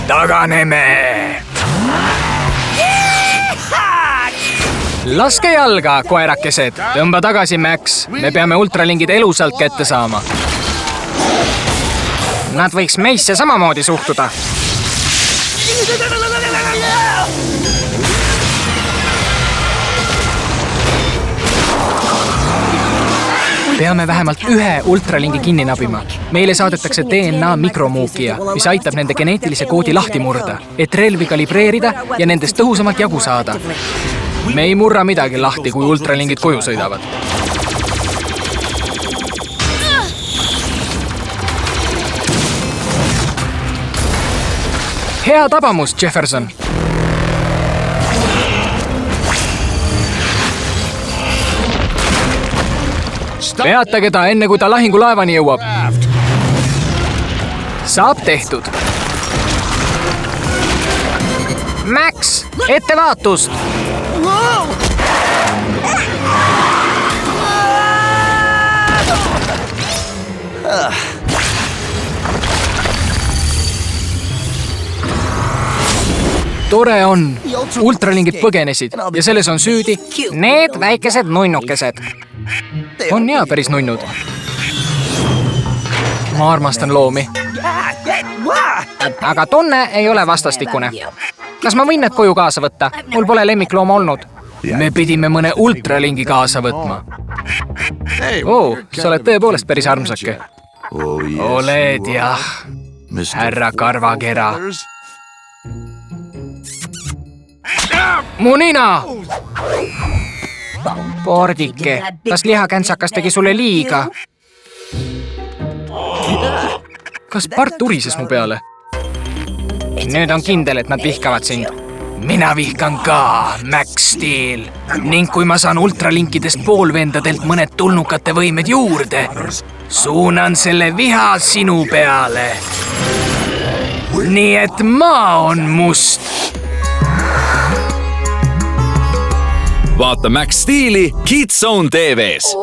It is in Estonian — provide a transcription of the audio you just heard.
taganeme! Laske jalga, koerakesed! Tõmba tagasi, Max! Me peame ultralingid elusalt kätte saama. Nad võiks meisse samamoodi suhtuda. Peame vähemalt ühe ultralingi kinni nabima. Meile saadetakse DNA mikromuukija, mis aitab nende geneetilise koodi lahti murda, et relvi kalibreerida ja nendest tõhusamalt jagu saada. Me ei murra midagi lahti, kui ultralingid koju sõidavad. Hea tabamus, Jefferson! Peatage ta enne, kui ta lahingulaevani jõuab. Saab tehtud. Max, ettevaatust! Tore on. Ultralingid põgenesid ja selles on süüdi need väikesed nunnukesed. On hea päris nunnud. Ma armastan loomi. Aga tunne ei ole vastastikune. Kas ma võin need koju kaasa võtta? Mul pole lemmiklooma olnud. Me pidime mõne ultralingi kaasa võtma. Sa oled tõepoolest päris armsake. Oled jah, härra karvakera. Mu nina! Pordike, kas lihakänsakas tegi sulle liiga? Kas Bart urises mu peale? Nüüd on kindel, et nad vihkavad sind. Mina vihkan ka, Max Steel. Ning kui ma saan ultralinkidest poolvendadelt mõned tulnukate võimed juurde, suunan selle viha sinu peale. Nii et maa on must. Vaata Max Steeli Kids Zone TV's.